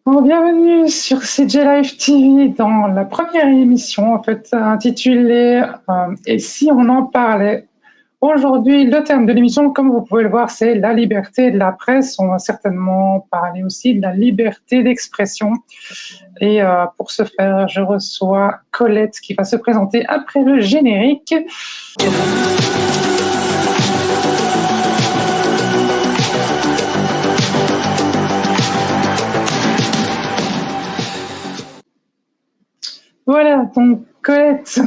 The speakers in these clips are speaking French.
Bon, bienvenue sur CJ Live TV dans la première émission en fait intitulée Et si on en parlait. Aujourd'hui, le thème de l'émission, comme vous pouvez le voir, c'est la liberté de la presse. On va certainement parler aussi de la liberté d'expression. Et pour ce faire, je reçois Colette qui va se présenter après le générique. Voilà, donc Colette.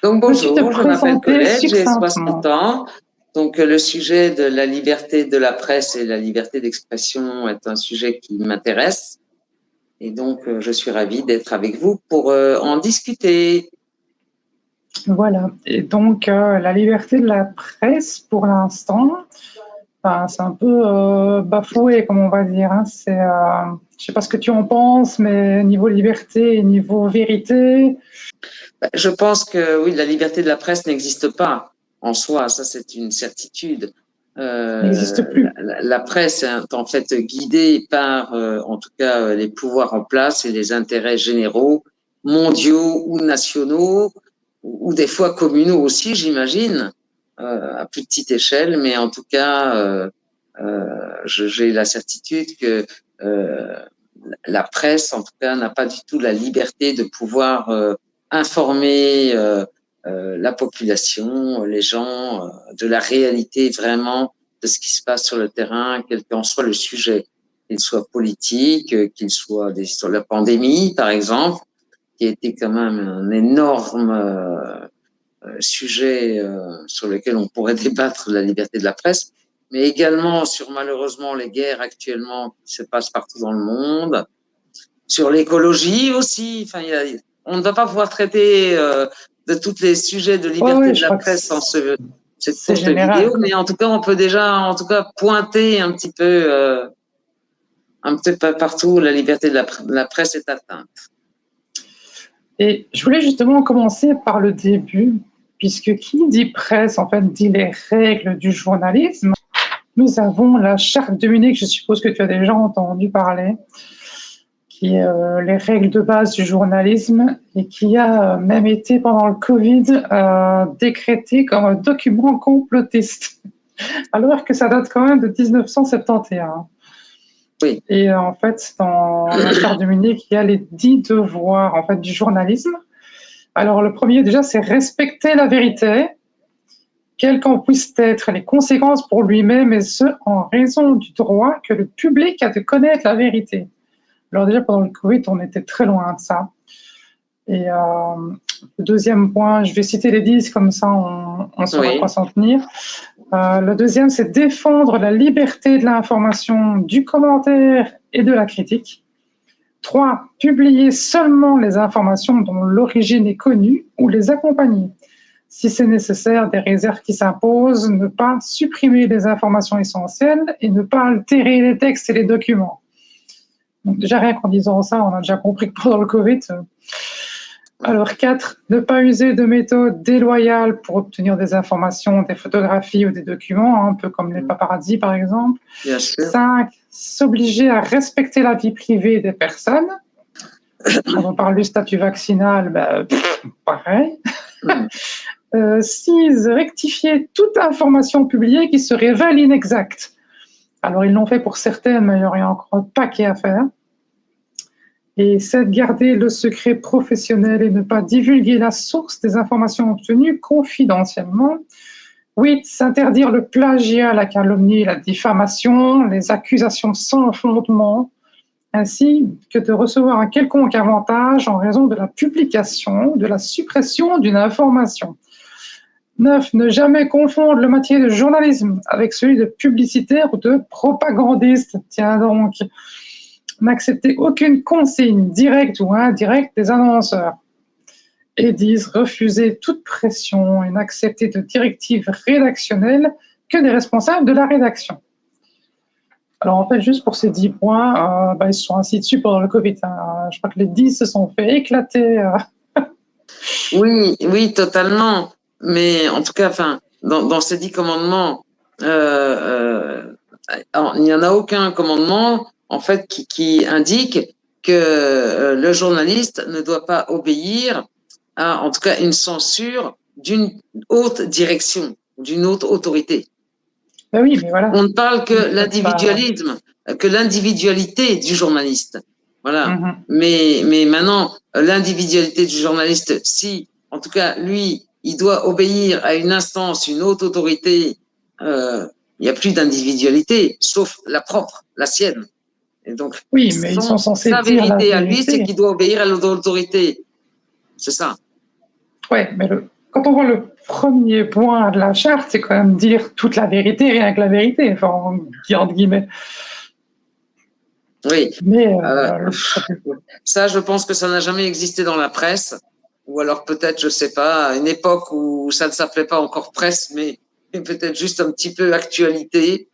Donc bonjour, je m'appelle Colette, j'ai 60 ans. Donc le sujet de la liberté de la presse et la liberté d'expression est un sujet qui m'intéresse. Et donc je suis ravie d'être avec vous pour en discuter. Voilà, et donc la liberté de la presse pour l'instant, c'est un peu bafoué, comme on va dire. Hein. Je sais pas ce que tu en penses, mais niveau liberté et niveau vérité. Je pense que oui, la liberté de la presse n'existe pas en soi, ça c'est une certitude. N'existe plus. La presse est en fait guidée par, en tout cas, les pouvoirs en place et les intérêts généraux, mondiaux ou nationaux, ou des fois communaux aussi, j'imagine, à plus petite échelle, mais en tout cas, j'ai la certitude que la presse, en tout cas, n'a pas du tout la liberté de pouvoir informer la population, les gens, de la réalité vraiment de ce qui se passe sur le terrain, quel qu'en soit le sujet, qu'il soit politique, qu'il soit sur la pandémie, par exemple, qui a été quand même un énorme sujet sur lequel on pourrait débattre de la liberté de la presse, mais également sur malheureusement les guerres actuellement qui se passent partout dans le monde, sur l'écologie aussi. Enfin, on ne va pas pouvoir traiter de tous les sujets de liberté de la presse dans cette courte général, vidéo, mais en tout cas, on peut déjà, en tout cas, pointer un petit peu partout où la liberté de la presse est atteinte. Et je voulais justement commencer par le début, puisque qui dit presse, en fait, dit les règles du journalisme. Nous avons la charte de Munich, je suppose que tu as déjà entendu parler, qui est les règles de base du journalisme et qui a même été pendant le Covid décrété comme un document complotiste, alors que ça date quand même de 1971. Oui. Et en fait, dans la charte de Munich, il y a les 10 devoirs en fait du journalisme. Alors le premier déjà, c'est respecter la vérité, quelles qu'en puissent être les conséquences pour lui-même, et ce, en raison du droit que le public a de connaître la vérité. Alors déjà, pendant le Covid, on était très loin de ça. Et le deuxième point, je vais citer les 10, comme ça on saura à quoi s'en tenir. Le deuxième, c'est défendre la liberté de l'information, du commentaire et de la critique. 3. Publier seulement les informations dont l'origine est connue ou les accompagner. Si c'est nécessaire, des réserves qui s'imposent, ne pas supprimer les informations essentielles et ne pas altérer les textes et les documents. Donc déjà, rien qu'en disant ça, on a déjà compris que pendant le Covid. Alors 4, ne pas user de méthodes déloyales pour obtenir des informations, des photographies ou des documents, un peu comme les paparazzis par exemple. 5, s'obliger à respecter la vie privée des personnes. Quand on parle du statut vaccinal, pareil. 6, rectifier toute information publiée qui se révèle inexacte. Alors ils l'ont fait pour certaines, mais il y aurait encore un paquet à faire. Et 7, garder le secret professionnel et ne pas divulguer la source des informations obtenues confidentiellement. 8, s'interdire le plagiat, la calomnie, la diffamation, les accusations sans fondement, ainsi que de recevoir un quelconque avantage en raison de la publication, de la suppression d'une information. 9, ne jamais confondre le métier de journalisme avec celui de publicitaire ou de propagandiste. Tiens donc, n'accepter aucune consigne directe ou indirecte des annonceurs. Et 10, refuser toute pression et n'accepter de directives rédactionnelles que des responsables de la rédaction. Alors en fait, juste pour ces 10 points, ils se sont assis dessus pendant le Covid. Je crois que les 10 se sont fait éclater. Oui, totalement. Mais en tout cas, enfin, dans ces 10 commandements, il n'y en a aucun commandement, en fait, qui indique que le journaliste ne doit pas obéir à, en tout cas, une censure d'une haute direction, d'une haute autorité. Ben oui, mais voilà. On ne parle que Il faut pas. l'individualisme, que l'individualité du journaliste. Voilà. Mhm. Mais maintenant, l'individualité du journaliste, si, en tout cas, lui, il doit obéir à une instance, une haute autorité, il n'y a plus d'individualité, sauf la propre, la sienne. Et donc, Oui, mais ils sont censés sa dire la vérité à lui, c'est vérité. qu'il doit obéir à l'autorité. C'est ça. Ouais, mais quand on voit le premier point de la charte, c'est quand même dire toute la vérité, rien que la vérité, enfin, entre guillemets. Oui. Mais Euh, Ça, je pense que ça n'a jamais existé dans la presse. Ou alors peut-être, je sais pas, à une époque où ça ne s'appelait pas encore presse, mais peut-être juste un petit peu actualité.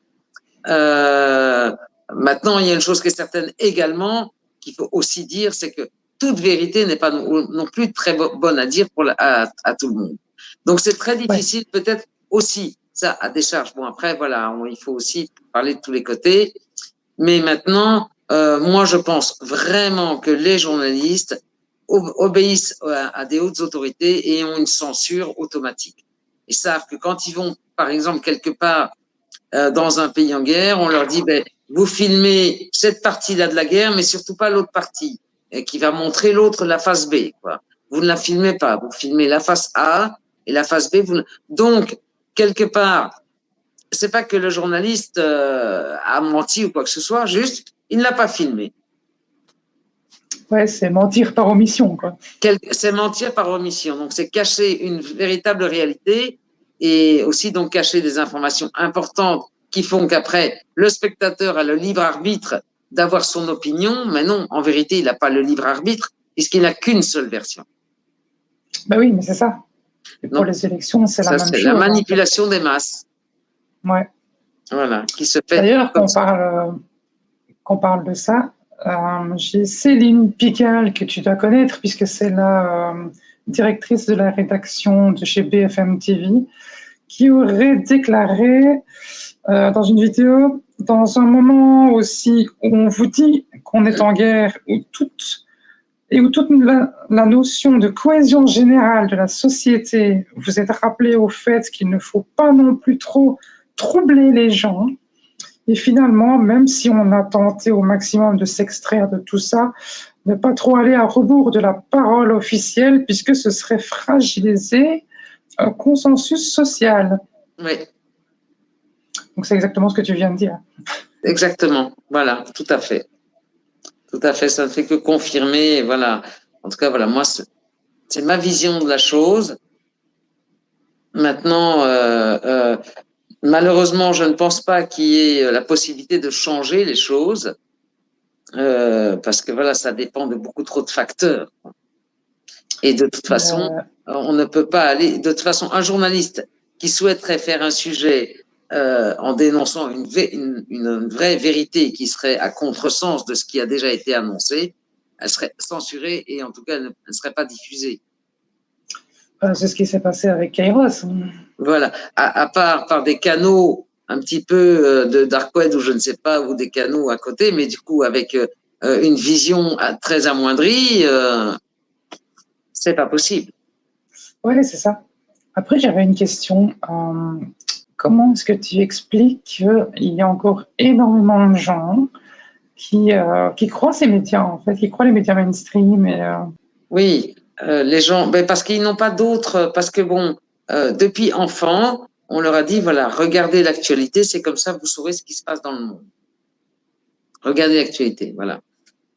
Maintenant, il y a une chose qui est certaine également, qu'il faut aussi dire, c'est que toute vérité n'est pas non plus très bonne à dire à tout le monde. Donc c'est très ouais, difficile peut-être aussi, ça à décharge. Bon après, voilà, il faut aussi parler de tous les côtés. Mais maintenant, moi je pense vraiment que les journalistes obéissent à des hautes autorités et ont une censure automatique. Ils savent que quand ils vont, par exemple, quelque part dans un pays en guerre, on leur dit, ben, vous filmez cette partie-là de la guerre, mais surtout pas l'autre partie, et qui va montrer l'autre, la face B, quoi. Vous ne la filmez pas, vous filmez la face A et la face B. Donc, quelque part, c'est pas que le journaliste a menti ou quoi que ce soit, juste, il ne l'a pas filmé. ouais, c'est mentir par omission, quoi. C'est mentir par omission. Donc, c'est cacher une véritable réalité et aussi donc cacher des informations importantes qui font qu'après, le spectateur a le libre arbitre d'avoir son opinion, mais non, en vérité, il n'a pas le libre arbitre puisqu'il n'a qu'une seule version. Ben oui, mais c'est ça. Et pour Donc, les élections, c'est la ça, même c'est la chose, en fait. manipulation des masses. Ouais. Voilà, qui se fait D'ailleurs, comme ça. qu'on parle de ça, j'ai Céline Pigalle, que tu dois connaître, puisque c'est la directrice de la rédaction de chez BFM TV, qui aurait déclaré dans une vidéo, dans un moment aussi où on vous dit qu'on est en guerre, où toute la notion de cohésion générale de la société, vous êtes rappelé au fait qu'il ne faut pas non plus trop troubler les gens. Et finalement, même si on a tenté au maximum de s'extraire de tout ça, ne pas trop aller à rebours de la parole officielle, puisque ce serait fragiliser un consensus social. Oui, Donc c'est exactement ce que tu viens de dire. exactement. Voilà, tout à fait. Tout à fait, ça ne fait que confirmer. Voilà. En tout cas, voilà, moi, c'est ma vision de la chose. Maintenant, malheureusement, je ne pense pas qu'il y ait la possibilité de changer les choses, parce que voilà, ça dépend de beaucoup trop de facteurs. Et de toute façon, Euh, on ne peut pas aller. De toute façon, un journaliste qui souhaiterait faire un sujet en dénonçant une vraie vérité qui serait à contresens de ce qui a déjà été annoncé, elle serait censurée et en tout cas, elle ne serait pas diffusée. c'est ce qui s'est passé avec Kairos. Voilà. À part par des canaux un petit peu de dark web ou je ne sais pas, ou des canaux à côté, mais du coup, avec une vision très amoindrie, c'est pas possible. Oui, c'est ça. Après, j'avais une question. Comment est-ce que tu expliques qu'il y a encore énormément de gens qui croient ces médias, en fait, qui croient les médias mainstream Oui, les gens, ben parce qu'ils n'ont pas d'autres, parce que bon, depuis enfant, on leur a dit, voilà, regardez l'actualité, c'est comme ça, vous saurez ce qui se passe dans le monde. Regardez l'actualité, voilà.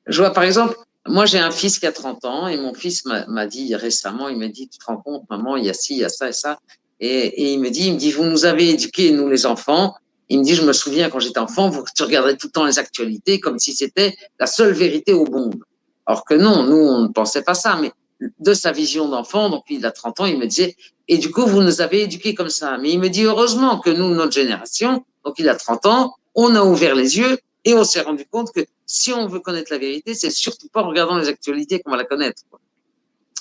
Je vois, par exemple, moi, j'ai un fils qui a 30 ans et mon fils m'a dit récemment, il m'a dit, tu te rends compte, maman, il y a ci, il y a ça et ça. Et il me dit, vous nous avez éduqués, nous, les enfants. Il me dit, je me souviens quand j'étais enfant, tu regardais tout le temps les actualités comme si c'était la seule vérité au monde. Alors que non, nous, on ne pensait pas ça, mais de sa vision d'enfant, donc il a 30 ans, il me disait, et du coup, vous nous avez éduqués comme ça. Mais il me dit, heureusement que nous, notre génération, donc il a 30 ans, on a ouvert les yeux et on s'est rendu compte que si on veut connaître la vérité, c'est surtout pas en regardant les actualités qu'on va la connaître.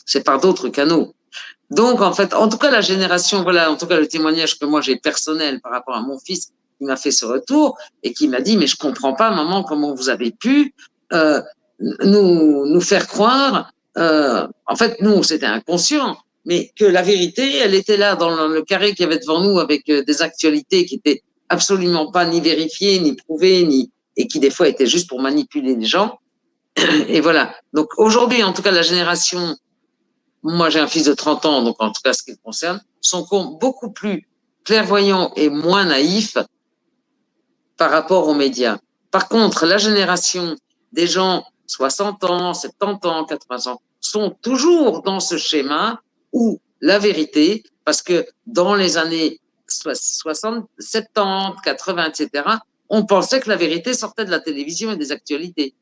C'est par d'autres canaux. Donc, en fait, en tout cas, la génération, voilà, en tout cas, le témoignage que moi j'ai personnel par rapport à mon fils, m'a fait ce retour et qui m'a dit, mais je comprends pas, maman, comment vous avez pu nous faire croire. En fait, nous, c'était inconscient, mais que la vérité, elle était là dans le carré qu'il y avait devant nous avec des actualités qui étaient absolument pas ni vérifiées, ni prouvées, et qui des fois étaient juste pour manipuler les gens. Et voilà. Donc aujourd'hui, en tout cas, la génération, moi j'ai un fils de 30 ans, donc en tout cas ce qui le concerne, sont beaucoup plus clairvoyants et moins naïfs par rapport aux médias. Par contre, la génération des gens 60 ans, 70 ans, 80 ans sont toujours dans ce schéma où la vérité, parce que dans les années 60, 70, 80, etc., on pensait que la vérité sortait de la télévision et des actualités.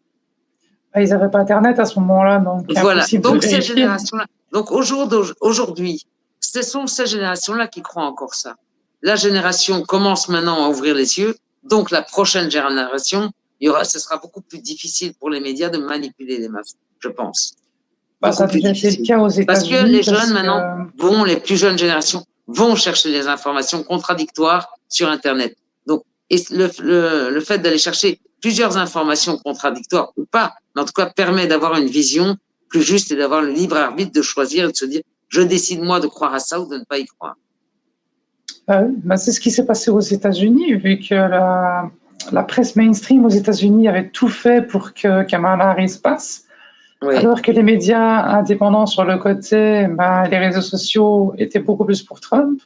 Ils n'avaient pas Internet à ce moment-là, donc Voilà. impossible de Donc ces vérifier. générations-là. Donc aujourd'hui, ce sont ces générations-là qui croient encore ça. La génération commence maintenant à ouvrir les yeux. Donc la prochaine génération, ce sera beaucoup plus difficile pour les médias de manipuler les masses, je pense. Ça a déjà été le cas aux Parce que États-Unis. les jeunes maintenant les plus jeunes générations vont chercher les informations contradictoires sur Internet. Donc, et le fait d'aller chercher plusieurs informations contradictoires ou pas, mais en tout cas permet d'avoir une vision plus juste et d'avoir le libre arbitre de choisir et de se dire, je décide moi de croire à ça ou de ne pas y croire. C'est ce qui s'est passé aux États-Unis, vu que la presse mainstream aux États-Unis avait tout fait pour que Kamala Harris passe. Oui. Alors que les médias indépendants sur le côté, les réseaux sociaux étaient beaucoup plus pour Trump.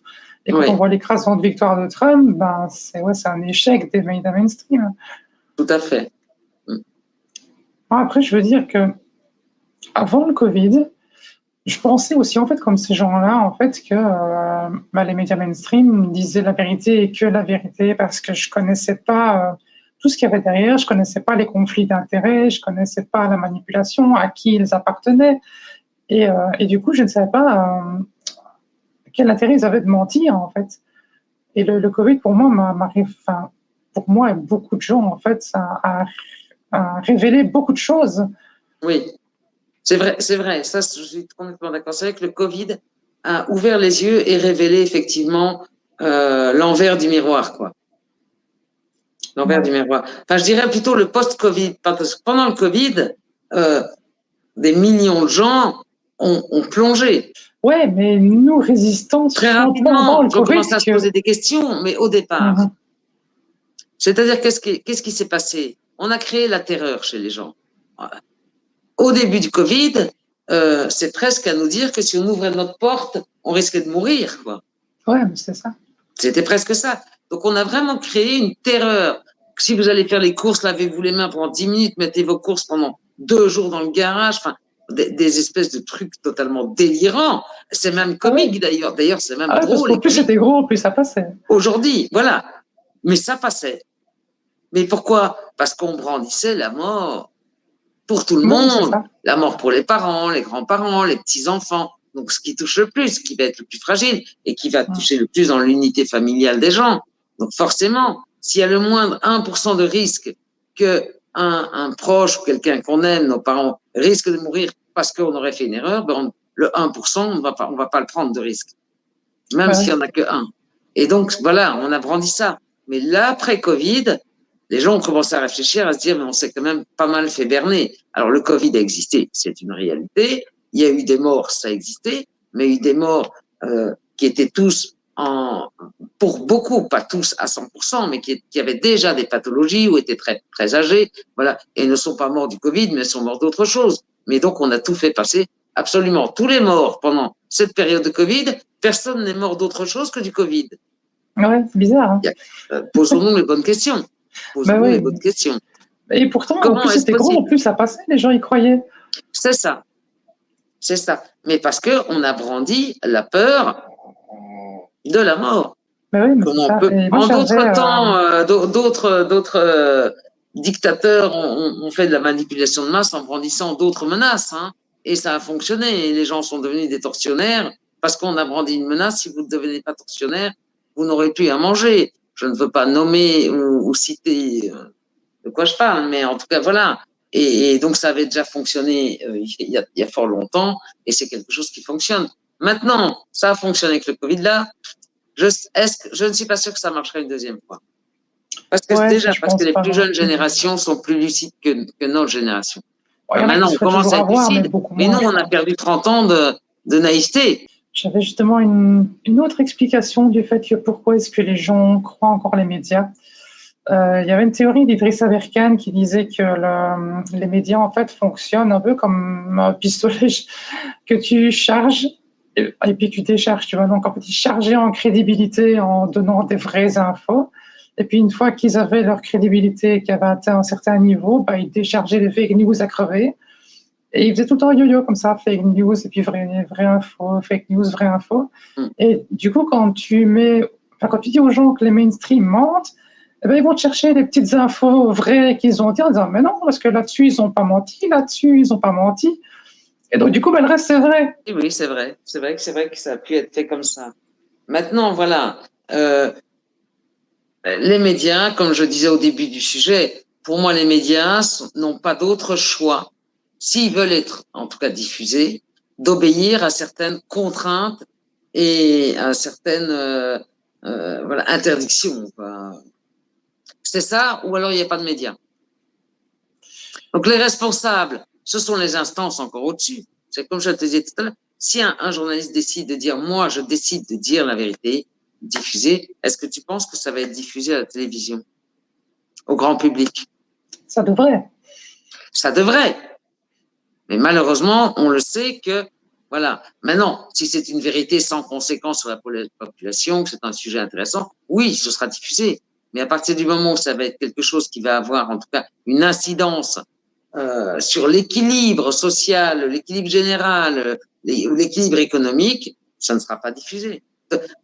Et quand on voit l'écrasante victoire de Trump, c'est un échec des médias mainstream. Tout à fait. Après, je veux dire que avant le Covid, je pensais aussi, en fait, comme ces gens-là, en fait, que les médias mainstream disaient la vérité et que la vérité, parce que je connaissais pas tout ce qu'il y avait derrière, je connaissais pas les conflits d'intérêts, je connaissais pas la manipulation, à qui ils appartenaient, et du coup, je ne savais pas quel intérêt ils avaient de mentir, en fait. Et le Covid, pour moi, pour moi et beaucoup de gens, en fait, ça a révélé beaucoup de choses. Oui. C'est vrai. Ça, je suis complètement d'accord. C'est vrai que le Covid a ouvert les yeux et révélé effectivement l'envers du miroir, quoi. L'envers du miroir. Enfin, je dirais plutôt le post-Covid. Parce que pendant le Covid, des millions de gens ont plongé. Ouais, mais nous, résistants, très rapidement, on commence à se poser des questions, mais au départ. C'est-à-dire, qu'est-ce qui s'est passé? On a créé la terreur chez les gens. Au début du Covid, c'est presque à nous dire que si on ouvrait notre porte, on risquait de mourir, quoi. Ouais, mais c'est ça. C'était presque ça. Donc, on a vraiment créé une terreur. Si vous allez faire les courses, lavez-vous les mains pendant 10 minutes, mettez vos courses pendant 2 jours dans le garage. Enfin, des espèces de trucs totalement délirants. C'est même comique, d'ailleurs. D'ailleurs, c'est même drôle. Parce qu'au plus c'était gros, plus ça passait. Aujourd'hui, voilà. Mais ça passait. Mais pourquoi? Parce qu'on brandissait la mort pour tout le monde. La mort pour les parents, les grands-parents, les petits-enfants. Donc, ce qui touche le plus, qui va être le plus fragile et qui va toucher le plus dans l'unité familiale des gens. Donc, forcément, s'il y a le moindre 1% de risque que un proche ou quelqu'un qu'on aime, nos parents, risque de mourir parce qu'on aurait fait une erreur, le 1%, on va pas le prendre de risque. Même s'il y en a que 1. Et donc, voilà, on a brandi ça. Mais là, après Covid, les gens ont commencé à réfléchir, à se dire, mais on s'est quand même pas mal fait berner. Alors, le Covid a existé, c'est une réalité. Il y a eu des morts, ça a existé, mais il y a eu des morts qui étaient tous pour beaucoup, pas tous à 100%, mais qui avaient déjà des pathologies ou étaient très, très âgés, voilà, et ne sont pas morts du Covid, mais sont morts d'autre chose. Mais donc, on a tout fait passer, absolument tous les morts pendant cette période de Covid, personne n'est mort d'autre chose que du Covid. Ouais, c'est bizarre. Posons-nous les bonnes questions. Posons-nous les bonnes questions. Et pourtant, en plus, c'était gros, en plus, ça passait, les gens y croyaient. C'est ça. C'est ça. Mais parce qu'on a brandi la peur de la mort. Oui, mais c'est ça. En d'autres temps, d'autres dictateurs ont fait de la manipulation de masse en brandissant d'autres menaces. Hein, et ça a fonctionné. Et les gens sont devenus des tortionnaires parce qu'on a brandi une menace. Si vous ne devenez pas tortionnaire, vous n'aurez plus à manger. Je ne veux pas nommer ou citer de quoi je parle, mais en tout cas, voilà. Et donc, ça avait déjà fonctionné il y a fort longtemps, et c'est quelque chose qui fonctionne. Maintenant, ça a fonctionné avec le Covid là. Je ne suis pas sûr que ça marcherait une deuxième fois. Parce que Ouais, ça, déjà, je parce que pense les pas plus non jeunes plus. générations sont plus lucides que notre génération. Bon, il y Enfin, en a qui maintenant, se on feraient commence toujours à être avoir, mais lucide, beaucoup mais nous, moins, je on a pense. perdu 30 ans de naïveté. J'avais justement une autre explication du fait que pourquoi est-ce que les gens croient encore les médias. Il y avait une théorie d'Idriss Aberkan qui disait que les médias, en fait, fonctionnent un peu comme un pistolet que tu charges et puis tu décharges, tu vois. Donc, en fait, ils chargeaient en crédibilité en donnant des vraies infos. Et puis, une fois qu'ils avaient leur crédibilité, qui avait atteint un certain niveau, bah, ils déchargeaient les fake news à crever. Et ils faisaient tout le temps yo-yo comme ça, fake news, et puis vraie info, fake news, vraie info. Mm. Et du coup, quand tu dis aux gens que les mainstream mentent, eh ben, ils vont chercher des petites infos vraies qu'ils ont dit en disant, mais non, parce que là-dessus, ils n'ont pas menti, là-dessus, ils n'ont pas menti. Et donc, du coup, ben, le reste, c'est vrai. Et oui, c'est vrai. C'est vrai que ça a pu être fait comme ça. Maintenant, voilà, les médias, comme je disais au début du sujet, pour moi, les médias n'ont pas d'autre choix, s'ils veulent être, en tout cas, diffusés, d'obéir à certaines contraintes et à certaines voilà, interdictions. C'est ça, ou alors il n'y a pas de médias. Donc les responsables, ce sont les instances encore au-dessus. C'est comme je te disais tout à l'heure, si un journaliste décide de dire, moi, je décide de dire la vérité, diffuser, est-ce que tu penses que ça va être diffusé à la télévision, au grand public? Ça devrait. Ça devrait. Mais malheureusement, on le sait que, voilà. Maintenant, si c'est une vérité sans conséquence sur la population, que c'est un sujet intéressant, oui, ce sera diffusé. Mais à partir du moment où ça va être quelque chose qui va avoir, en tout cas, une incidence sur l'équilibre social, l'équilibre général, l'équilibre économique, ça ne sera pas diffusé.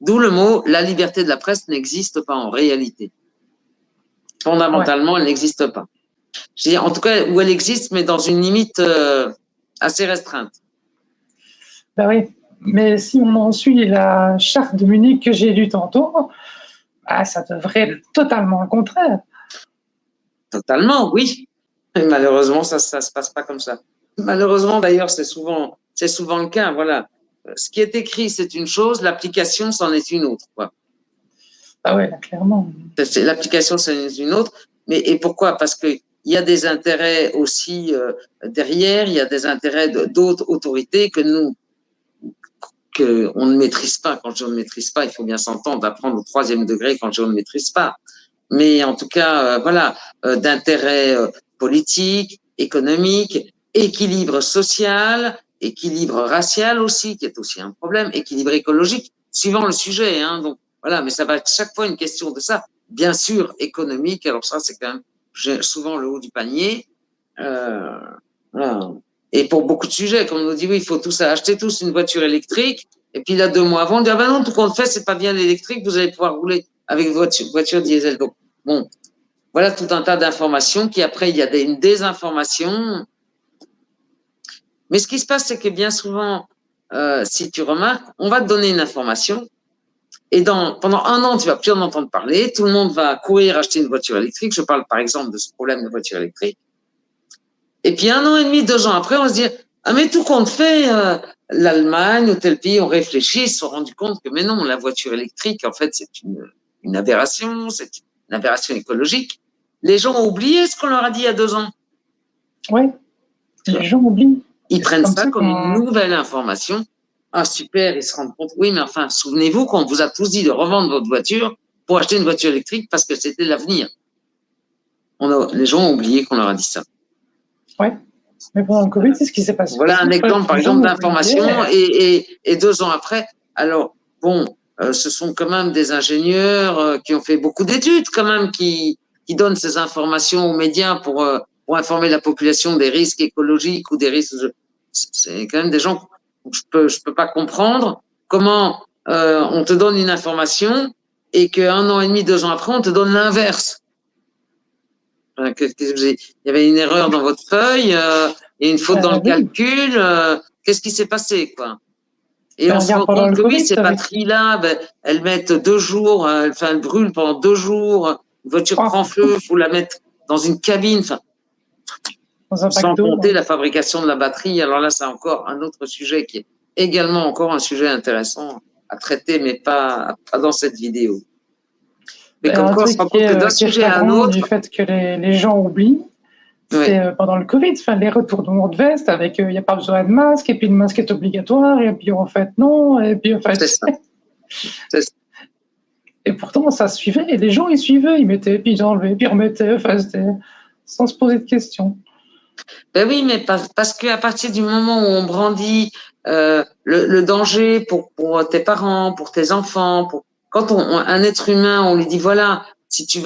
D'où le mot, la liberté de la presse n'existe pas en réalité. Ouais. Fondamentalement, elle n'existe pas. Je veux dire, en tout cas, où elle existe, mais dans une limite assez restreinte. Ben oui. Mais si on en suit la charte de Munich que j'ai lue tantôt, bah, ça devrait être totalement le contraire. Totalement, oui. Et malheureusement, ça se passe pas comme ça. Malheureusement, d'ailleurs, c'est souvent le cas. Voilà. Ce qui est écrit, c'est une chose, l'application, c'en est une autre. Quoi. Ah ouais, là, clairement. L'application, c'est une autre. Mais et pourquoi? Parce qu'il y a des intérêts aussi derrière, il y a des intérêts d'autres autorités que on ne maîtrise pas. Quand je ne maîtrise pas, il faut bien s'entendre, d'apprendre au 3e degré quand je ne maîtrise pas. Mais en tout cas, voilà, d'intérêt politique, économique, équilibre social, équilibre racial aussi, qui est aussi un problème, équilibre écologique, suivant le sujet. Hein, donc voilà, mais ça va être chaque fois une question de ça. Bien sûr, économique, alors ça c'est quand même souvent le haut du panier. Euh, voilà. Et pour beaucoup de sujets, comme on nous dit, oui, il faut tous acheter tous une voiture électrique. Et puis là, 2 mois avant, on dit, ah ben non, tout compte fait, c'est pas bien l'électrique, vous allez pouvoir rouler avec votre voiture diesel. Donc, bon, voilà tout un tas d'informations qui, après, il y a une désinformation. Mais ce qui se passe, c'est que bien souvent, si tu remarques, on va te donner une information et pendant un an, tu vas plus en entendre parler. Tout le monde va courir acheter une voiture électrique. Je parle par exemple de ce problème de voiture électrique. Et puis 1 an et demi, 2 ans après, on va se dire, ah mais tout compte fait, l'Allemagne ou tel pays ont réfléchi, ils se sont rendus compte que mais non, la voiture électrique, en fait, c'est une aberration, c'est une aberration écologique. Les gens ont oublié ce qu'on leur a dit il y a 2 ans. Ouais, les gens oublient. Ils Et c'est prennent comme ça ça comme une qu'on. nouvelle information. Ah super, ils se rendent compte. Oui, mais enfin, souvenez-vous qu'on vous a tous dit de revendre votre voiture pour acheter une voiture électrique parce que c'était l'avenir. Les gens ont oublié qu'on leur a dit ça. Ouais. Mais pendant le Covid, c'est ce qui s'est passé Voilà un aussi. exemple, par Les gens exemple, d'information. oubliaient. Et 2 ans après, alors, bon, ce sont quand même des ingénieurs qui ont fait beaucoup d'études, quand même, qui donnent ces informations aux médias pour informer la population des risques écologiques ou des risques. C'est quand même des gens que je peux pas comprendre comment on te donne une information et qu'un an et demi, 2 ans après, on te donne l'inverse. Il y avait une erreur dans votre feuille et une faute dans le Oui. calcul. Qu'est-ce qui s'est passé, quoi? Et Mais on se regarde, rend pendant compte le que oui, Covid, ces avec. batteries-là, ben, elles mettent 2 jours, enfin, elles brûlent pendant 2 jours. Une voiture prend Oh, feu, faut la mettre dans une cabine. Enfin, dans un bac sans d'eau. compter la fabrication de la batterie. Alors là, c'est encore un autre sujet qui est également encore un sujet intéressant à traiter, mais pas dans cette vidéo. Mais comme Un quoi, on se truc rend compte que d'un qui est sujet à un flagrant autre, du fait que les gens oublient, oui, c'est pendant le Covid, enfin, les retournements de veste avec il n'y a pas besoin de masque, et puis le masque est obligatoire, et puis en fait non, et puis enfin, c'est ça. C'est ça. et pourtant ça suivait, et les gens ils suivaient, ils mettaient, puis ils enlevaient, puis ils remettaient, enfin, c'était sans se poser de questions. Ben oui, mais parce qu'à partir du moment où on brandit le danger pour tes parents, pour tes enfants, quand un être humain, on lui dit voilà, si tu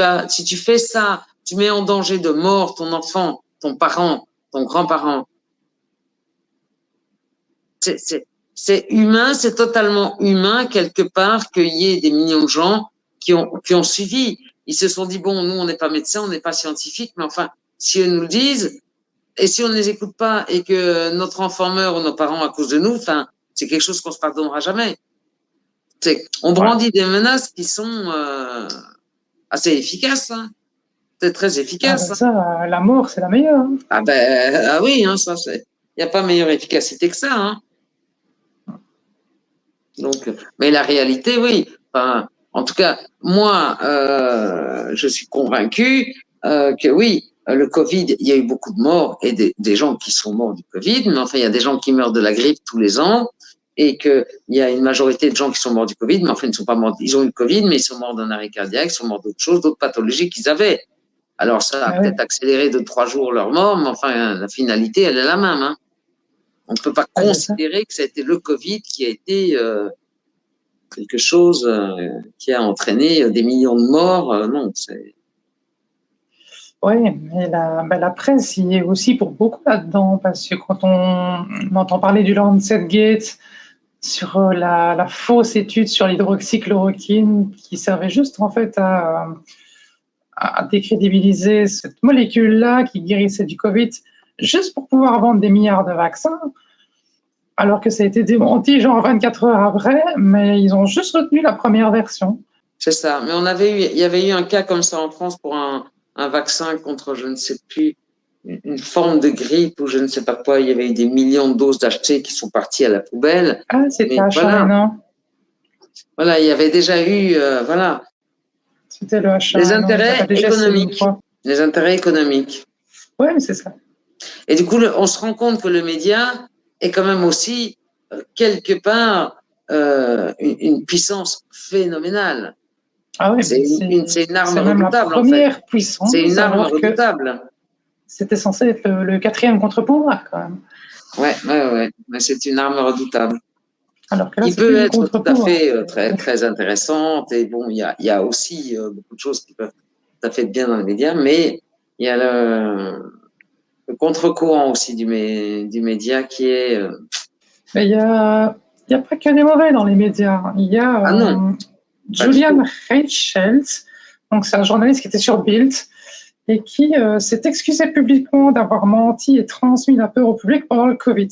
fais ça, tu mets en danger de mort ton enfant, ton parent, ton grand-parent. C'est humain, c'est totalement humain quelque part qu'il y ait des millions de gens qui ont suivi. Ils se sont dit bon, nous on n'est pas médecins, on n'est pas scientifiques, mais enfin, si eux nous le disent, et si on ne les écoute pas et que notre enfant meurt ou nos parents à cause de nous, enfin, c'est quelque chose qu'on se pardonnera jamais. On Ouais. brandit des menaces qui sont assez efficaces. Hein. C'est très Ah efficace. ben Hein. ça, la mort c'est la meilleure. Hein. Ah ben ah oui, hein, ça c'est. Il n'y a pas meilleure efficacité que ça. Hein. Donc, mais la réalité, oui. Enfin, en tout cas, moi, je suis convaincu que oui, le Covid, il y a eu beaucoup de morts et des gens qui sont morts du Covid, mais enfin, il y a des gens qui meurent de la grippe tous les ans et qu'il y a une majorité de gens qui sont morts du Covid, mais enfin, ils ne sont pas morts, ils ont eu le Covid, mais ils sont morts d'un arrêt cardiaque, ils sont morts d'autres choses, d'autres pathologies qu'ils avaient. Alors, ça a Ah ouais. peut-être accéléré de 3 jours leur mort, mais enfin, la finalité, elle est la même. Hein. On ne peut pas Ah, c'est ça. considérer que c'était le Covid qui a été quelque chose qui a entraîné des millions de morts. Non, c'est. Oui, mais la presse y est aussi pour beaucoup là-dedans, parce que quand on entend parler du Lancet Gate sur la fausse étude sur l'hydroxychloroquine qui servait juste en fait à décrédibiliser cette molécule-là qui guérissait du Covid, juste pour pouvoir vendre des milliards de vaccins, alors que ça a été démenti genre 24 heures après, mais ils ont juste retenu la première version. C'est ça. Mais il y avait eu un cas comme ça en France pour un vaccin contre, je ne sais plus, une forme de grippe ou je ne sais pas quoi. Il y avait eu des millions de doses d'achetées qui sont parties à la poubelle. Ah, c'était Mais H1N1. voilà, il y avait déjà eu, voilà, C'était le les H1N1, ils avaient intérêts déjà essayé une économiques. fois. Les intérêts économiques. Oui, mais c'est ça. Et du coup, on se rend compte que le média est quand même aussi, quelque part, une puissance phénoménale. Ah oui, mais C'est une arme c'est même la redoutable, en fait. première C'est puissance, une arme alors que redoutable. c'était censé être le quatrième contre-pouvoir, quand même. Ouais. Mais c'est une arme redoutable. Alors que là, Qui c'est plus peut du être tout à contre-pouvoir. fait très intéressante. Et bon, il y a aussi beaucoup de choses qui peuvent tout à fait être bien dans les médias, mais il y a le contre-courant aussi du média qui est. Mais il y a pas que des mauvais dans les médias. Il y Ah a non, pas du Julian tout. Reichelt, donc c'est un journaliste qui était sur Bild, et qui s'est excusé publiquement d'avoir menti et transmis la peur au public pendant le Covid.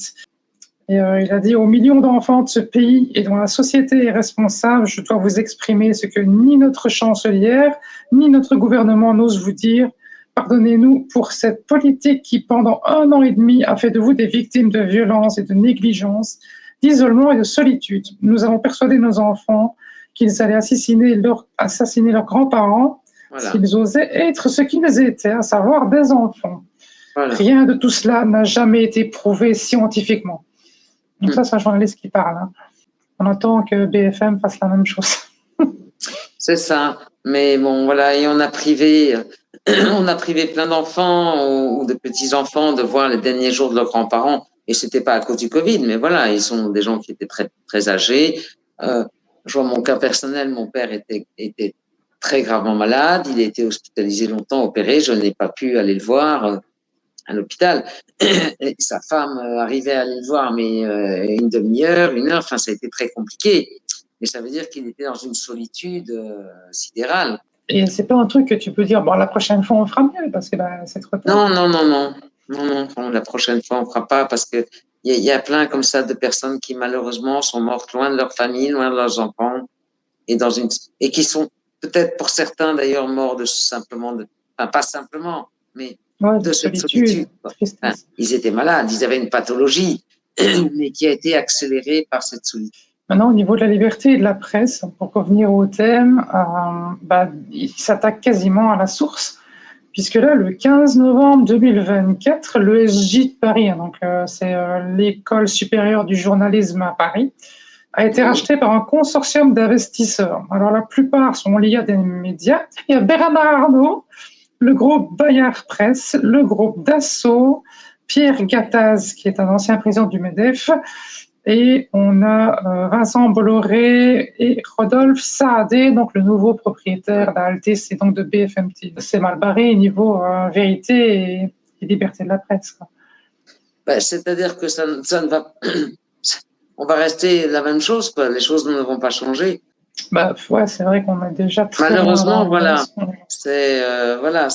Et il a dit aux millions d'enfants de ce pays et dont la société est responsable, je dois vous exprimer ce que ni notre chancelière, ni notre gouvernement n'osent vous dire. Pardonnez-nous pour cette politique qui, pendant 1 an et demi, a fait de vous des victimes de violence et de négligence, d'isolement et de solitude. Nous avons persuadé nos enfants qu'ils allaient assassiner leurs grands-parents Voilà, s'ils osaient être ce qu'ils étaient, à savoir des enfants. voilà. Rien de tout cela n'a jamais été prouvé scientifiquement. Donc ça, Hum. c'est un journaliste qui parle. Hein. On attend que BFM fasse la même chose. C'est ça. Mais bon, voilà, et on a privé plein d'enfants ou de petits-enfants de voir les derniers jours de leurs grands-parents. Et c'était pas à cause du Covid, mais voilà, ils sont des gens qui étaient très âgés. Je vois mon cas personnel, mon père était très gravement malade, il a été hospitalisé longtemps, opéré, je n'ai pas pu aller le voir à l'hôpital. Et sa femme arrivait à aller le voir, mais une demi-heure, 1 heure, enfin, ça a été très compliqué. Mais ça veut dire qu'il était dans une solitude sidérale. Et c'est pas un truc que tu peux dire, bon, la prochaine fois, on fera mieux, parce que là, c'est trop tard. Non, la prochaine fois, on ne fera pas parce que il y a plein comme ça de personnes qui, malheureusement, sont mortes loin de leur famille, loin de leurs enfants et et qui sont peut-être pour certains d'ailleurs morts de simplement enfin, pas simplement, mais Ouais, de de cette solitude. solitude, Enfin, tristesse. ils étaient malades, ils avaient une pathologie, mais qui a été accélérée par cette solitude. Maintenant, au niveau de la liberté et de la presse, pour revenir au thème, il s'attaque quasiment à la source, puisque là, le 15 novembre 2024, l'ESJ de Paris, donc c'est l'École supérieure du journalisme à Paris, a été racheté par un consortium d'investisseurs. Alors la plupart sont liés à des médias. Il y a Bernard Arnault, le groupe Bayard Presse, le groupe Dassault, Pierre Gattaz, qui est un ancien président du MEDEF, et on a Vincent Bolloré et Rodolphe Saadé, donc le nouveau propriétaire d'Altis et donc de BFM TV. C'est mal barré niveau vérité et liberté de la presse, quoi. C'est-à-dire que ça ne va... On va rester la même chose, quoi. Les choses ne vont pas changer. Ouais, c'est vrai qu'on est déjà très malheureusement, loin voilà. C'est voilà,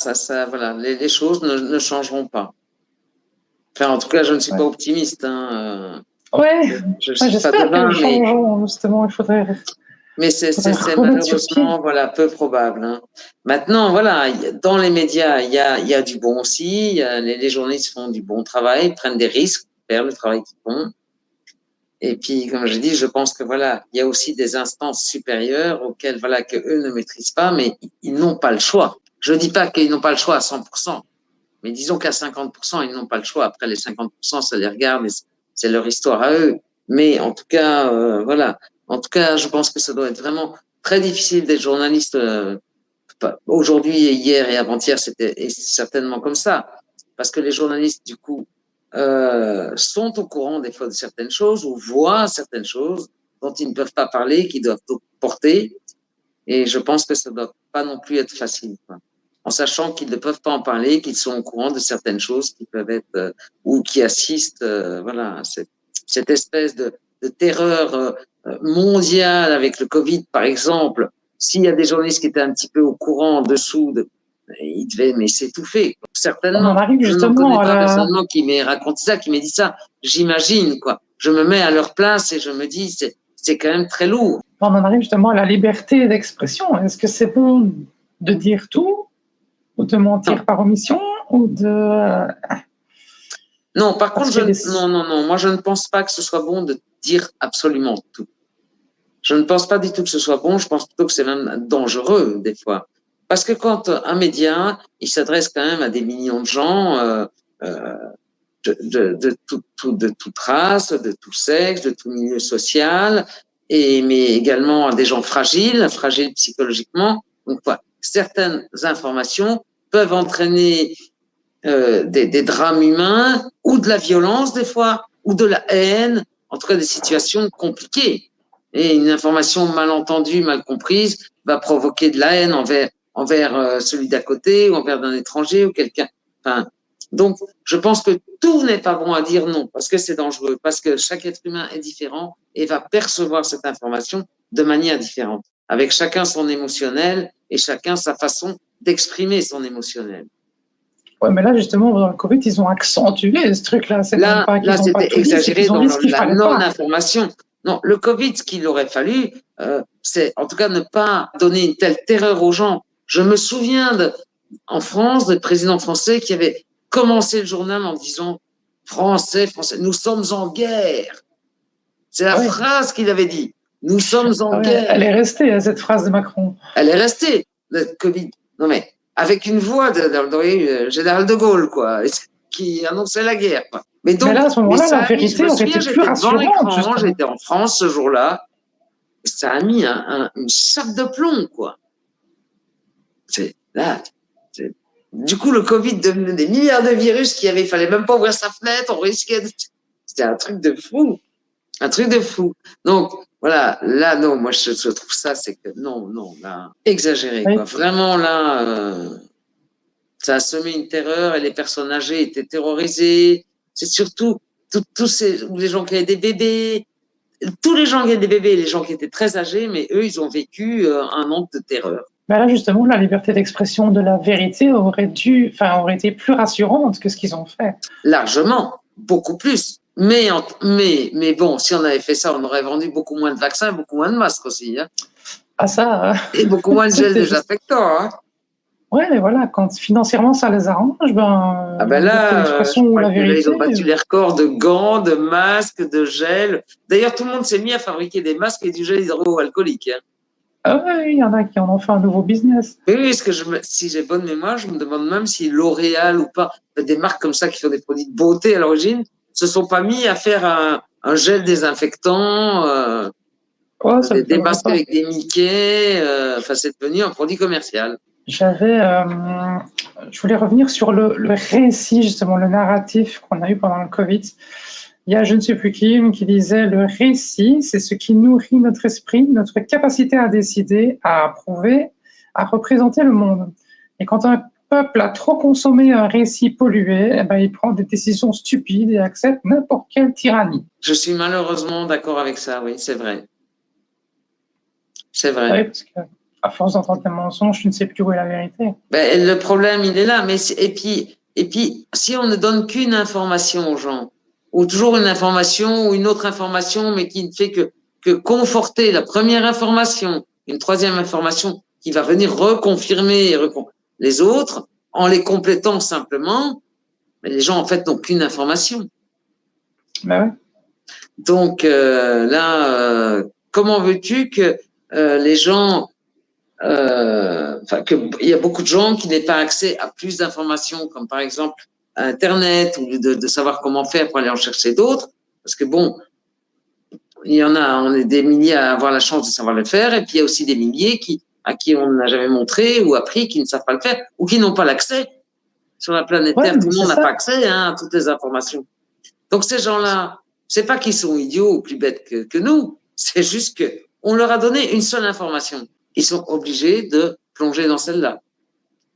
voilà, les choses ne changeront pas. Enfin, en tout cas, je ne suis pas optimiste. Je suis j'espère pas devin, qu'elles changeront, justement. Il faudrait. Mais c'est malheureusement peu probable. Maintenant, voilà, dans les médias, il y a du bon aussi. Les journalistes font du bon travail, prennent des risques, faire le travail qu'ils font. Et puis, comme je dis, je pense que voilà, il y a aussi des instances supérieures auxquelles que eux ne maîtrisent pas, mais ils n'ont pas le choix. Je dis pas qu'ils n'ont pas le choix à 100%, mais disons qu'à 50%, ils n'ont pas le choix. Après, les 50%, ça les regarde, c'est leur histoire à eux. Mais en tout cas, voilà. En tout cas, je pense que ça doit être vraiment très difficile d'être journaliste. Aujourd'hui, hier et avant-hier, c'était certainement comme ça, parce que les journalistes, du coup, sont au courant des fois de certaines choses ou voient certaines choses dont ils ne peuvent pas parler, qui doivent porter. Et je pense que ça ne doit pas non plus être facile, quoi. En sachant qu'ils ne peuvent pas en parler, qu'ils sont au courant de certaines choses qui peuvent être ou qui assistent, voilà, à cette espèce de terreur mondiale avec le Covid, par exemple. S'il y a des journalistes qui étaient un petit peu au courant en dessous ils devaient s'étouffer, certainement. On arrive Je n'en justement connais pas personnellement qui m'ait raconté ça, qui m'ait dit ça. J'imagine, quoi. Je me mets à leur place et je me dis, c'est quand même très lourd. On en arrive justement à la liberté d'expression. Est-ce que c'est bon de dire tout ou de mentir par omission ou de... Non, par contre, non. Moi, je ne pense pas que ce soit bon de dire absolument tout. Je ne pense pas du tout que ce soit bon. Je pense plutôt que c'est même dangereux, des fois. Parce que quand un média, il s'adresse quand même à des millions de gens, de toute race, de tout sexe, de tout milieu social, mais également à des gens fragiles psychologiquement. Donc, voilà, certaines informations peuvent entraîner des drames humains ou de la violence des fois, ou de la haine, en tout cas des situations compliquées. Et une information mal entendue, mal comprise, va provoquer de la haine envers celui d'à côté, ou envers un étranger, ou quelqu'un. Enfin, donc, je pense que tout n'est pas bon à dire non, parce que c'est dangereux, parce que chaque être humain est différent et va percevoir cette information de manière différente, avec chacun son émotionnel et chacun sa façon d'exprimer son émotionnel. Ouais, mais là, justement, dans le Covid, ils ont accentué ce truc-là. Là, c'était exagéré dans la non-information. Non, le Covid, ce qu'il aurait fallu, c'est en tout cas ne pas donner une telle terreur aux gens. Je me souviens en France, des présidents français qui avaient commencé le journal en disant Français, nous sommes en guerre. C'est la phrase qu'il avait dit. Nous sommes en guerre. Elle est restée, cette phrase de Macron. Elle est restée, le Covid. Non, mais avec une voix de général de Gaulle, quoi, qui annonçait la guerre, quoi. Mais donc, là, à ce moment-là, la vérité aurait été plus rassurante. J'étais en France ce jour-là. Ça a mis une chape de plomb, quoi. Du coup, le Covid devenait des milliards de virus il fallait même pas ouvrir sa fenêtre, on risquait de... C'était un truc de fou. Un truc de fou. Donc, voilà, là, non, moi, je trouve ça, c'est que non, là, exagéré, quoi. Vraiment, là, ça a semé une terreur et les personnes âgées étaient terrorisées. C'est surtout tous les gens qui avaient des bébés, tous les gens qui avaient des bébés, les gens qui étaient très âgés, mais eux, ils ont vécu un manque de terreur. Ben là, justement, la liberté d'expression de la vérité aurait été plus rassurante que ce qu'ils ont fait. Largement, beaucoup plus. Mais bon, si on avait fait ça, on aurait vendu beaucoup moins de vaccins, beaucoup moins de masques aussi. Hein. Ah ça. Et beaucoup moins de gel désinfectant. Hein. Ouais, mais voilà, quand financièrement ça les arrange, Ah ils ben vont dire que là, je l'expression ou crois la qu'ils vérité. ont battu les records de gants, de masques, de gel. D'ailleurs, tout le monde s'est mis à fabriquer des masques et du gel hydroalcoolique. Hein. Ah ouais, il y en a qui en ont fait un nouveau business. Oui, oui, parce que si j'ai bonne mémoire, je me demande même si L'Oréal ou pas, des marques comme ça qui font des produits de beauté à l'origine, se sont pas mis à faire un gel désinfectant, Oh, ça des m'étonnerait masques pas. avec des Mickey. Enfin, c'est devenu un produit commercial. J'avais, je voulais revenir sur le récit, justement, le narratif qu'on a eu pendant le Covid. Il y a je ne sais plus qui disait le récit, c'est ce qui nourrit notre esprit, notre capacité à décider, à approuver, à représenter le monde. Et quand un peuple a trop consommé un récit pollué, eh ben, il prend des décisions stupides et accepte n'importe quelle tyrannie. Je suis malheureusement d'accord avec ça, oui, c'est vrai. C'est vrai. Oui, parce que à force d'entendre des mensonges, tu ne sais plus où est la vérité. Ben, le problème, il est là. Mais et puis, si on ne donne qu'une information aux gens, ou toujours une information ou une autre information, mais qui ne fait que conforter la première information, une troisième information qui va venir reconfirmer les autres, en les complétant simplement, mais les gens en fait n'ont qu'une information. Ben ouais. Donc là, comment veux-tu que les gens qu'il y a beaucoup de gens qui n'aient pas accès à plus d'informations, comme par exemple à Internet, ou de savoir comment faire pour aller en chercher d'autres. Parce que bon, il y en a, on est des milliers à avoir la chance de savoir le faire, et puis il y a aussi des milliers à qui on n'a jamais montré ou appris, qui ne savent pas le faire, ou qui n'ont pas l'accès. Sur la planète Ouais, Terre, tout mais le c'est monde n'a pas ça. accès à toutes les informations. Donc ces gens-là, c'est pas qu'ils sont idiots ou plus bêtes que nous, c'est juste que on leur a donné une seule information. Ils sont obligés de plonger dans celle-là.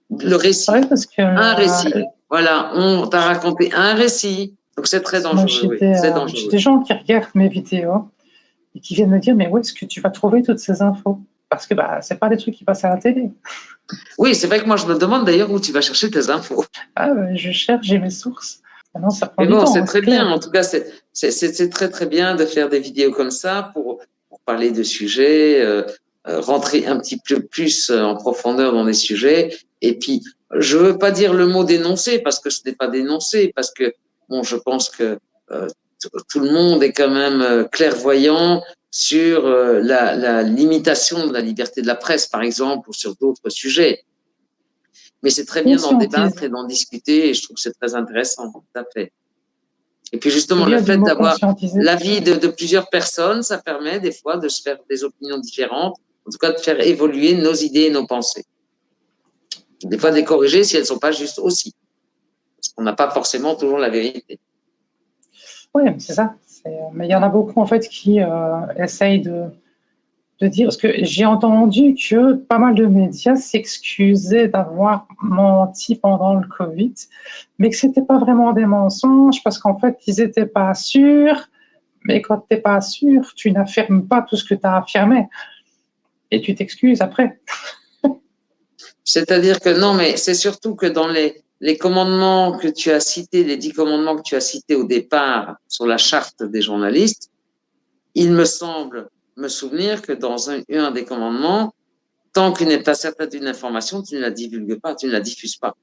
Le récit. Ouais, parce que Un récit. Voilà, on t'a raconté un récit. Donc c'est très moi, dangereux, oui. C'est j'ai dangereux. des gens qui regardent mes vidéos et qui viennent me dire, mais où est-ce que tu vas trouver toutes ces infos? Parce que c'est pas des trucs qui passent à la télé. Oui, c'est vrai que moi je me demande d'ailleurs où tu vas chercher tes infos. Ah, je cherche, j'ai mes sources. Maintenant, ça prend Mais du bon, temps, c'est hein, c'est très bien. clair. En tout cas, c'est très très bien de faire des vidéos comme ça pour parler de sujets, rentrer un petit peu plus en profondeur dans les sujets. Et puis, je veux pas dire le mot dénoncer parce que ce n'est pas dénoncer, parce que bon, je pense que euh, tout le monde est quand même clairvoyant sur la limitation de la liberté de la presse, par exemple, ou sur d'autres sujets. Mais c'est très bien d'en débattre Conscientise. et d'en discuter, et je trouve que c'est très intéressant, tout à fait. Et puis C'est justement, le bien du fait mot d'avoir conscientiser. l'avis de plusieurs personnes, ça permet des fois de se faire des opinions différentes, en tout cas de faire évoluer nos idées et nos pensées. Des fois de les corriger si elles ne sont pas justes aussi. Parce qu'on n'a pas forcément toujours la vérité. Oui, c'est ça. Mais il y en a beaucoup en fait qui essayent de dire, parce que j'ai entendu que pas mal de médias s'excusaient d'avoir menti pendant le Covid, mais que c'était pas vraiment des mensonges parce qu'en fait, ils étaient pas sûrs. Mais quand tu n'es pas sûr, tu n'affirmes pas tout ce que tu as affirmé et tu t'excuses après. C'est-à-dire que non, mais c'est surtout que dans les commandements que tu as cités, les 10 commandements que tu as cités au départ sur la charte des journalistes, il me semble me souvenir que dans un des commandements, tant que tu n'es pas certain d'une information, tu ne la divulgues pas, tu ne la diffuses pas.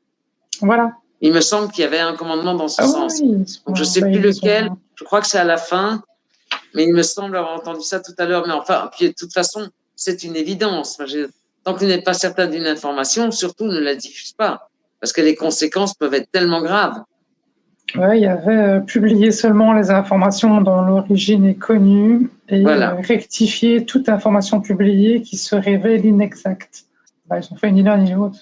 Voilà. Il me semble qu'il y avait un commandement dans ce Ah sens. oui, Donc, je ne sais plus ils lequel. ont... Je crois que c'est à la fin, mais il me semble avoir entendu ça tout à l'heure. Mais enfin, puis, de toute façon, c'est une évidence. Tant que tu n'es pas certain d'une information, surtout ne la diffuse pas, parce que les conséquences peuvent être tellement graves. Ouais, il y avait publié seulement les informations dont l'origine est connue et Voilà. rectifier toute information publiée qui se révèle inexacte. Ils ont fait ni l'un ni l'autre.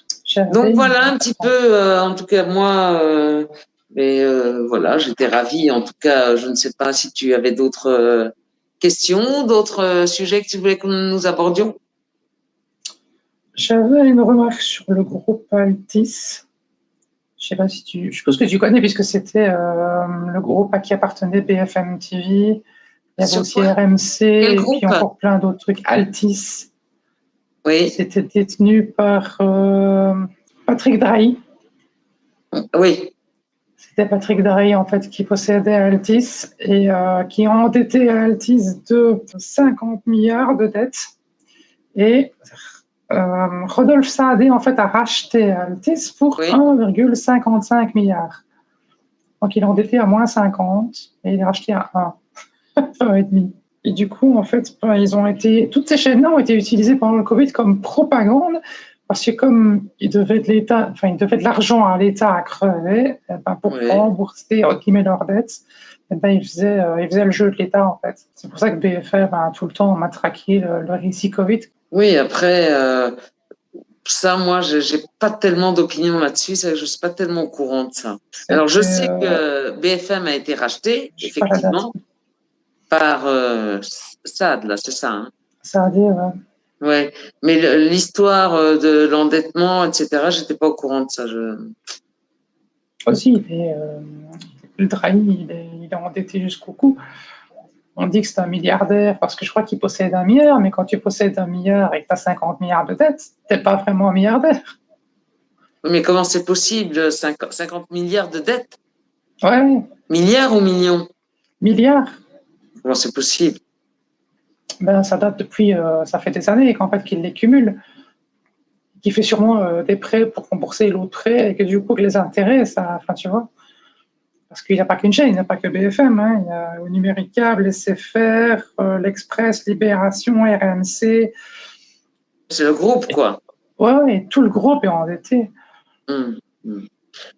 Donc voilà un petit peu, en tout cas moi, voilà, j'étais ravie. En tout cas, je ne sais pas si tu avais d'autres questions, d'autres sujets que tu voulais que nous abordions. J'avais une remarque sur le groupe Altis. Je sais pas si je suppose que tu connais puisque c'était le groupe à qui appartenait BFM TV. Il y avait Sur aussi quoi? RMC Quel et puis groupe? encore plein d'autres trucs. Altis. Oui, C'était détenu par Patrick Drahi. oui. C'était Patrick Drahi en fait qui possédait Altis et qui a endetté Altis de 50 milliards de dettes. Et Rodolphe Saadé, en fait, a racheté Altice pour Oui, 1,55 milliard. Donc, il est endetté à moins 50 et il est racheté à 1,5. Et du coup, en fait, toutes ces chaînes-là ont été utilisées pendant le Covid comme propagande, parce que comme ils devaient de l'argent à l'État à crever, pour oui. rembourser leurs dettes, ils faisaient le jeu de l'État, en fait. C'est pour ça que BFM a tout le temps matraqué le récit Covid. Oui, après, ça, moi, j'ai pas tellement d'opinion là-dessus, je suis pas tellement au courant de ça. Alors, je C'était, sais que BFM a été racheté, je sais pas la date. effectivement, par SAD, là, c'est ça, hein. Ça a dit, Ouais, mais l'histoire de l'endettement, etc., j'étais pas au courant de ça. aussi, le Drahi, il est endetté jusqu'au cou. On dit que c'est un milliardaire parce que je crois qu'il possède 1 milliard, mais quand tu possèdes 1 milliard et que tu as 50 milliards de dettes, t'es pas vraiment un milliardaire. Mais comment c'est possible, 50 milliards de dettes? Ouais, Milliards ou millions? milliards. Comment c'est possible? Ben, ça date ça fait des années qu'en fait qu'il les cumule, qu'il fait sûrement des prêts pour rembourser l'autre prêt et que du coup que les intérêts, tu vois. Parce qu'il n'y a pas qu'une chaîne, il n'y a pas que BFM, hein, il y a au Numérique Câble, SFR, l'Express, Libération, RMC. C'est le groupe, quoi. Ouais, et tout le groupe est endetté. Hum, hum.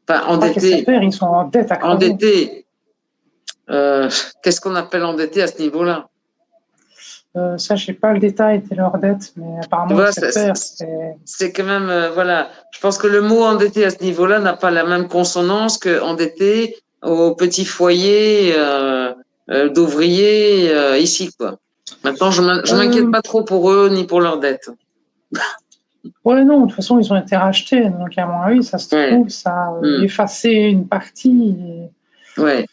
Enfin, Je crois que SFR, ils sont en dette à crever. endetté. Qu'est-ce qu'on appelle endetté à ce niveau-là? Ça, je n'ai pas le détail de leur dette, mais Tu apparemment vois, SFR, c'est... c'est quand même, voilà. Je pense que le mot endetté à ce niveau-là n'a pas la même consonance que endetté au petit foyer d'ouvriers ici, quoi. Maintenant, je m'inquiète Euh, pas trop pour eux ni pour leurs dettes. ouais, non, de toute façon, ils ont été rachetés. Donc, à mon avis, ça se Ouais, trouve, ça a hum, effacé une partie. Et ouais.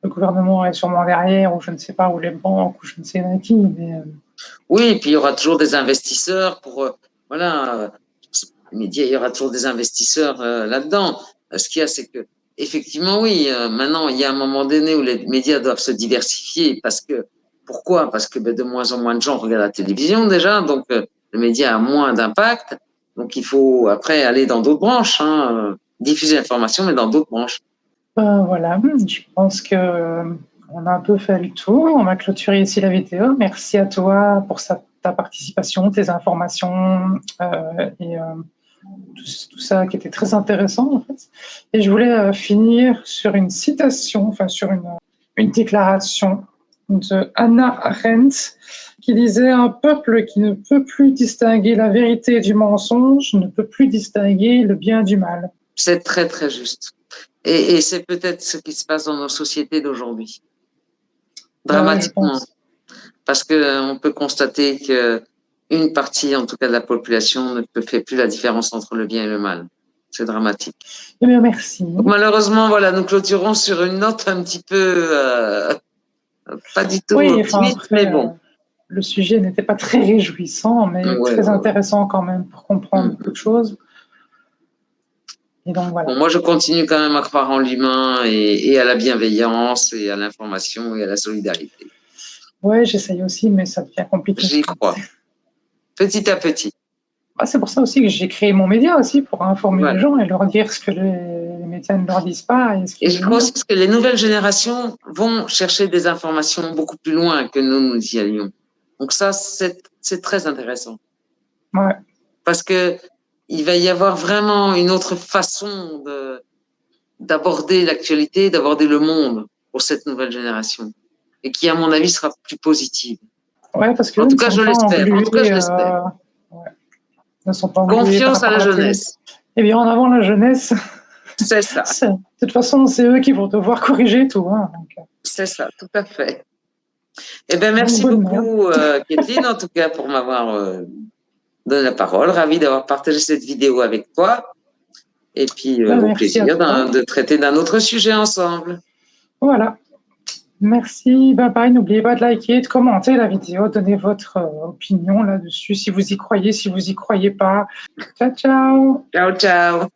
le gouvernement est sûrement derrière, ou je ne sais pas, ou les banques, ou je ne sais pas qui. Mais, Oui, et puis il y aura toujours des investisseurs pour, voilà, les médias, il y aura toujours des investisseurs là-dedans. Ce qu'il y a, c'est que, effectivement, oui, maintenant, il y a un moment donné où les médias doivent se diversifier parce que, pourquoi? Parce que ben, de moins en moins de gens regardent la télévision déjà, donc le média a moins d'impact. Donc il faut après aller dans d'autres branches, hein, diffuser l'information, mais dans d'autres branches. voilà, je pense que on a un peu fait le tour. On va clôturer ici la vidéo. Merci à toi pour ta participation, tes informations et tout ça qui était très intéressant en fait. Et je voulais finir sur une citation, enfin sur une déclaration de Hannah Arendt qui disait: un peuple qui ne peut plus distinguer la vérité du mensonge ne peut plus distinguer le bien du mal. C'est très, très juste. Et c'est peut-être ce qui se passe dans nos sociétés d'aujourd'hui, Ouais, je dramatiquement. pense. Parce que on peut constater que une partie, en tout cas de la population, ne fait plus la différence entre le bien et le mal. C'est dramatique. Eh bien, merci. Donc malheureusement, voilà, nous clôturons sur une note un petit peu pas du tout Oui, enfin optimiste, mais après, bon. le sujet n'était pas très réjouissant, mais Ouais, très ouais, ouais. intéressant quand même pour comprendre beaucoup de Mm. choses. Et donc Bon, voilà. moi, je continue quand même à croire en l'humain et à la bienveillance et à l'information et à la solidarité. Ouais, j'essaye aussi, mais ça devient compliqué. J'y crois, petit à petit. C'est pour ça aussi que j'ai créé mon média aussi, pour informer les Voilà. gens et leur dire ce que les médias ne leur disent pas et ce Et qu'ils je crois ignorent. aussi que les nouvelles générations vont chercher des informations beaucoup plus loin que nous y allions. Donc ça, c'est très intéressant. Ouais. Parce que il va y avoir vraiment une autre façon d'aborder l'actualité, d'aborder le monde pour cette nouvelle génération. Et qui, à mon avis, sera plus positive. Ouais, parce En qu'eux tout ne cas, sont je pas l'espère. En tout cas, englués, je l'espère. ouais, ne sont pas englués par Confiance à rapport la à la télé. jeunesse. Eh bien, en avant la jeunesse, C'est ça. de toute façon, c'est eux qui vont devoir corriger tout. Hein, C'est ça, tout à fait. Eh bien, donc merci bonne merde. beaucoup, Kathleen, en tout cas, pour m'avoir donne la parole. Ravi d'avoir partagé cette vidéo avec toi. Et puis, au Merci à plaisir toi. de traiter d'un autre sujet ensemble. Voilà. Merci. Bye bye. N'oubliez pas de liker, de commenter la vidéo, donner votre opinion là-dessus, si vous y croyez, si vous y croyez pas. Ciao, ciao. Ciao, ciao.